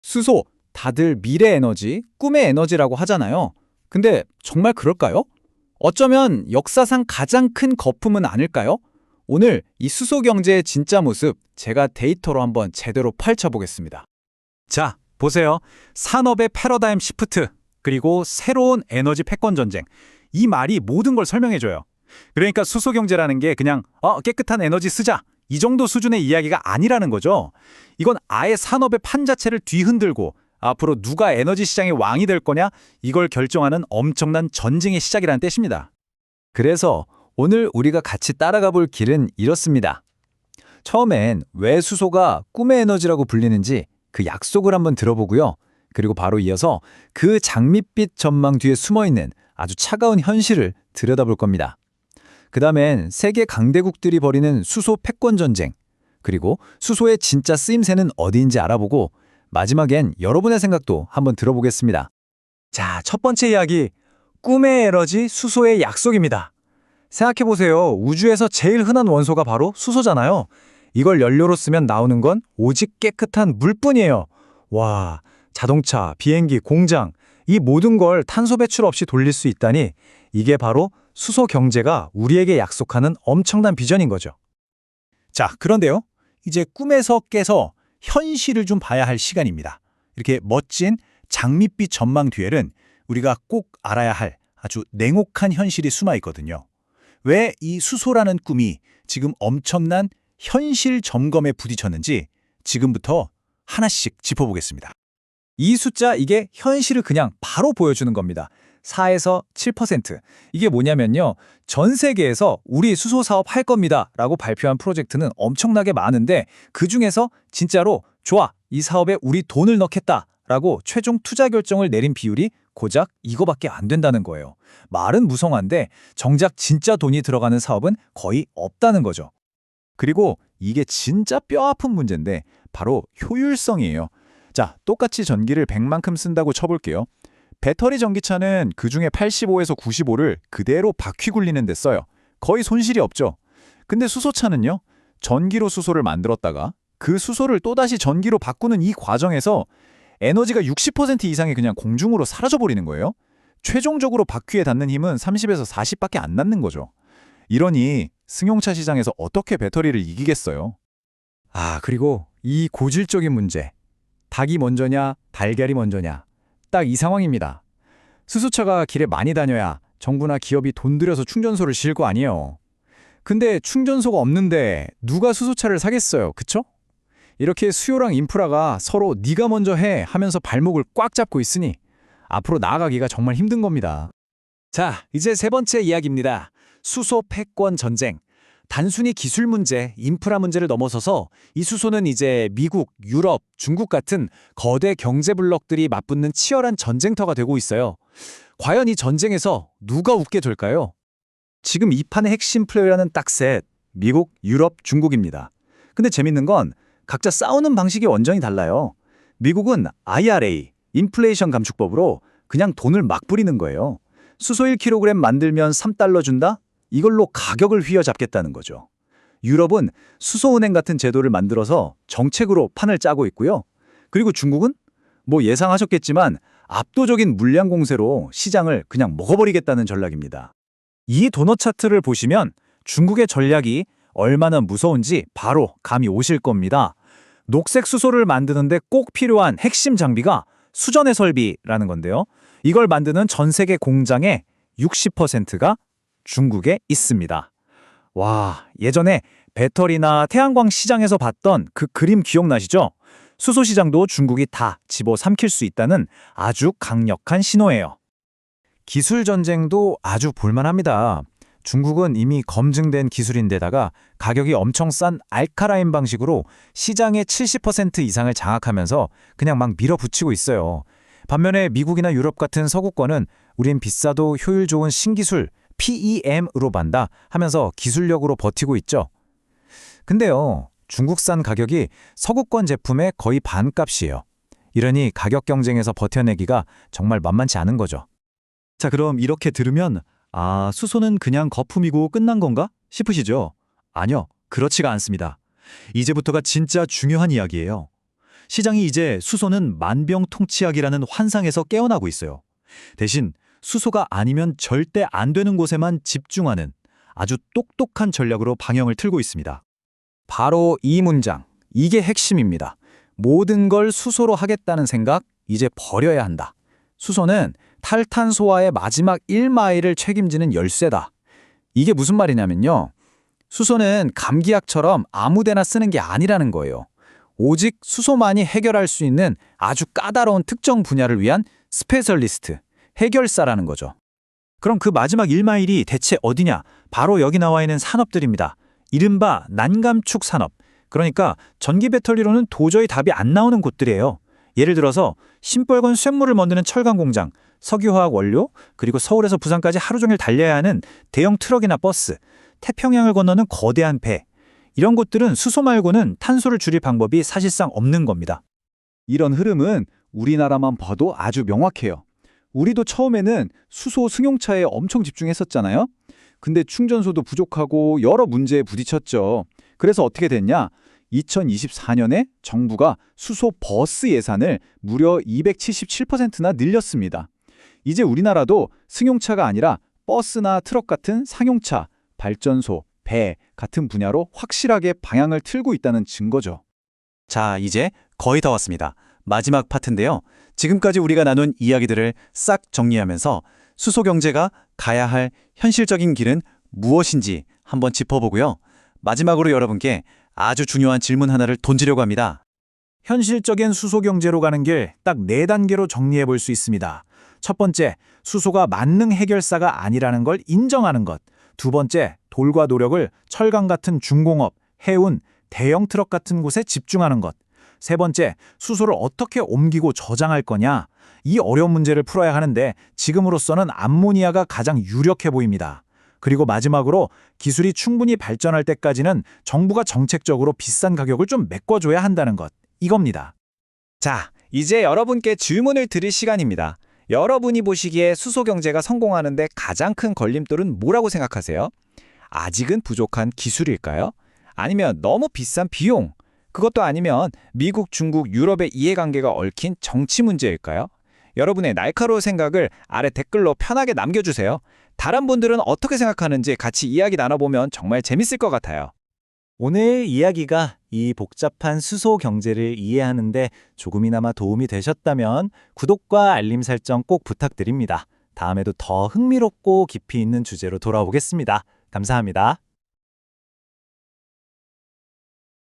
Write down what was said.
수소, 다들 미래 에너지, 꿈의 에너지라고 하잖아요. 근데 정말 그럴까요? 어쩌면 역사상 가장 큰 거품은 아닐까요? 오늘 이 수소 경제의 진짜 모습 제가 데이터로 한번 제대로 파헤쳐보겠습니다. 자, 보세요. 산업의 패러다임 시프트, 그리고 새로운 에너지 패권 전쟁. 이 말이 모든 걸 설명해줘요. 그러니까 수소 경제라는 게 그냥 깨끗한 에너지 쓰자, 이 정도 수준의 이야기가 아니라는 거죠. 이건 아예 산업의 판 자체를 뒤흔들고 앞으로 누가 에너지 시장의 왕이 될 거냐, 이걸 결정하는 엄청난 전쟁의 시작이라는 뜻입니다. 그래서 오늘 우리가 같이 따라가 볼 길은 이렇습니다. 처음엔 왜 수소가 꿈의 에너지라고 불리는지 그 약속을 한번 들어보고요. 그리고 바로 이어서 그 장밋빛 전망 뒤에 숨어있는 아주 차가운 현실을 들여다볼 겁니다. 그 다음엔 세계 강대국들이 벌이는 수소 패권 전쟁, 그리고 수소의 진짜 쓰임새는 어디인지 알아보고 마지막엔 여러분의 생각도 한번 들어보겠습니다. 자, 첫 번째 이야기. 꿈의 에너지 수소의 약속입니다. 생각해보세요. 우주에서 제일 흔한 원소가 바로 수소잖아요. 이걸 연료로 쓰면 나오는 건 오직 깨끗한 물뿐이에요. 와, 자동차, 비행기, 공장, 이 모든 걸 탄소 배출 없이 돌릴 수 있다니 이게 바로 수소 경제가 우리에게 약속하는 엄청난 비전인 거죠. 자, 그런데요. 이제 꿈에서 깨서 현실을 좀 봐야 할 시간입니다. 이렇게 멋진 장밋빛 전망 뒤에는 우리가 꼭 알아야 할 아주 냉혹한 현실이 숨어 있거든요. 왜 이 수소라는 꿈이 지금 엄청난 현실 점검에 부딪혔는지 지금부터 하나씩 짚어보겠습니다. 이 숫자, 이게 현실을 그냥 바로 보여주는 겁니다. 4에서 7%. 이게 뭐냐면요. 전 세계에서 우리 수소 사업 할 겁니다 라고 발표한 프로젝트는 엄청나게 많은데 그중에서 진짜로 좋아, 이 사업에 우리 돈을 넣겠다 라고 최종 투자 결정을 내린 비율이 고작 이거밖에 안 된다는 거예요. 말은 무성한데 정작 진짜 돈이 들어가는 사업은 거의 없다는 거죠. 그리고 이게 진짜 뼈아픈 문제인데 바로 효율성이에요. 자, 똑같이 전기를 100만큼 쓴다고 쳐볼게요. 배터리 전기차는 그중에 85에서 95를 그대로 바퀴 굴리는 데 써요. 거의 손실이 없죠. 근데 수소차는요. 전기로 수소를 만들었다가 그 수소를 또다시 전기로 바꾸는 이 과정에서 에너지가 60% 이상이 그냥 공중으로 사라져버리는 거예요. 최종적으로 바퀴에 닿는 힘은 30에서 40밖에 안 남는 거죠. 이러니 승용차 시장에서 어떻게 배터리를 이기겠어요? 그리고 이 고질적인 문제. 닭이 먼저냐, 달걀이 먼저냐. 딱 이 상황입니다. 수소차가 길에 많이 다녀야 정부나 기업이 돈 들여서 충전소를 지을 거 아니에요. 근데 충전소가 없는데 누가 수소차를 사겠어요, 그쵸? 이렇게 수요랑 인프라가 서로 네가 먼저 해 하면서 발목을 꽉 잡고 있으니 앞으로 나아가기가 정말 힘든 겁니다. 자, 이제 세 번째 이야기입니다. 수소 패권 전쟁. 단순히 기술 문제, 인프라 문제를 넘어서서 이 수소는 이제 미국, 유럽, 중국 같은 거대 경제 블록들이 맞붙는 치열한 전쟁터가 되고 있어요. 과연 이 전쟁에서 누가 웃게 될까요? 지금 이 판의 핵심 플레이어는 딱 셋. 미국, 유럽, 중국입니다. 근데 재밌는 건 각자 싸우는 방식이 완전히 달라요. 미국은 IRA, 인플레이션 감축법으로 그냥 돈을 막 뿌리는 거예요. 수소 1kg 만들면 3달러 준다? 이걸로 가격을 휘어잡겠다는 거죠. 유럽은 수소은행 같은 제도를 만들어서 정책으로 판을 짜고 있고요. 그리고 중국은 뭐 예상하셨겠지만 압도적인 물량 공세로 시장을 그냥 먹어버리겠다는 전략입니다. 이 도넛 차트를 보시면 중국의 전략이 얼마나 무서운지 바로 감이 오실 겁니다. 녹색 수소를 만드는데 꼭 필요한 핵심 장비가 수전의 설비라는 건데요. 이걸 만드는 전 세계 공장의 60%가 중국에 있습니다. 와, 예전에 배터리나 태양광 시장에서 봤던 그 그림 기억나시죠? 수소 시장도 중국이 다 집어삼킬 수 있다는 아주 강력한 신호예요. 기술 전쟁도 아주 볼만합니다. 중국은 이미 검증된 기술인데다가 가격이 엄청 싼 알카라인 방식으로 시장의 70% 이상을 장악하면서 그냥 막 밀어붙이고 있어요. 반면에 미국이나 유럽 같은 서구권은 우린 비싸도 효율 좋은 신기술 PEM으로 반다 하면서 기술력으로 버티고 있죠. 근데요, 중국산 가격이 서구권 제품의 거의 반값이에요. 이러니 가격 경쟁에서 버텨내기가 정말 만만치 않은 거죠. 자, 그럼 이렇게 들으면 수소는 그냥 거품이고 끝난 건가 싶으시죠? 아니요, 그렇지가 않습니다. 이제부터가 진짜 중요한 이야기예요. 시장이 이제 수소는 만병통치약이라는 환상에서 깨어나고 있어요. 대신 수소가 아니면 절대 안 되는 곳에만 집중하는 아주 똑똑한 전략으로 방향을 틀고 있습니다. 바로 이 문장, 이게 핵심입니다. 모든 걸 수소로 하겠다는 생각, 이제 버려야 한다. 수소는 탈탄소화의 마지막 1마일을 책임지는 열쇠다. 이게 무슨 말이냐면요. 수소는 감기약처럼 아무데나 쓰는 게 아니라는 거예요. 오직 수소만이 해결할 수 있는 아주 까다로운 특정 분야를 위한 스페셜리스트, 해결사라는 거죠. 그럼 그 마지막 1마일이 대체 어디냐? 바로 여기 나와 있는 산업들입니다. 이른바 난감축 산업. 그러니까 전기 배터리로는 도저히 답이 안 나오는 곳들이에요. 예를 들어서 심벌건 쇳물을 만드는 철강 공장, 석유화학 원료, 그리고 서울에서 부산까지 하루 종일 달려야 하는 대형 트럭이나 버스, 태평양을 건너는 거대한 배. 이런 곳들은 수소 말고는 탄소를 줄일 방법이 사실상 없는 겁니다. 이런 흐름은 우리나라만 봐도 아주 명확해요. 우리도 처음에는 수소 승용차에 엄청 집중했었잖아요. 근데 충전소도 부족하고 여러 문제에 부딪혔죠. 그래서 어떻게 됐냐? 2024년에 정부가 수소 버스 예산을 무려 277%나 늘렸습니다. 이제 우리나라도 승용차가 아니라 버스나 트럭 같은 상용차, 발전소, 배 같은 분야로 확실하게 방향을 틀고 있다는 증거죠. 자, 이제 거의 다 왔습니다. 마지막 파트인데요. 지금까지 우리가 나눈 이야기들을 싹 정리하면서 수소 경제가 가야 할 현실적인 길은 무엇인지 한번 짚어보고요. 마지막으로 여러분께 아주 중요한 질문 하나를 던지려고 합니다. 현실적인 수소 경제로 가는 길 딱 4단계로 정리해 볼 수 있습니다. 첫 번째, 수소가 만능 해결사가 아니라는 걸 인정하는 것. 두 번째, 돌과 노력을 철강 같은 중공업, 해운, 대형 트럭 같은 곳에 집중하는 것. 세 번째, 수소를 어떻게 옮기고 저장할 거냐? 이 어려운 문제를 풀어야 하는데 지금으로서는 암모니아가 가장 유력해 보입니다. 그리고 마지막으로 기술이 충분히 발전할 때까지는 정부가 정책적으로 비싼 가격을 좀 메꿔줘야 한다는 것. 이겁니다. 자, 이제 여러분께 질문을 드릴 시간입니다. 여러분이 보시기에 수소 경제가 성공하는데 가장 큰 걸림돌은 뭐라고 생각하세요? 아직은 부족한 기술일까요? 아니면 너무 비싼 비용? 그것도 아니면 미국, 중국, 유럽의 이해관계가 얽힌 정치 문제일까요? 여러분의 날카로운 생각을 아래 댓글로 편하게 남겨주세요. 다른 분들은 어떻게 생각하는지 같이 이야기 나눠보면 정말 재밌을 것 같아요. 오늘 이야기가 이 복잡한 수소 경제를 이해하는데 조금이나마 도움이 되셨다면 구독과 알림 설정 꼭 부탁드립니다. 다음에도 더 흥미롭고 깊이 있는 주제로 돌아오겠습니다. 감사합니다.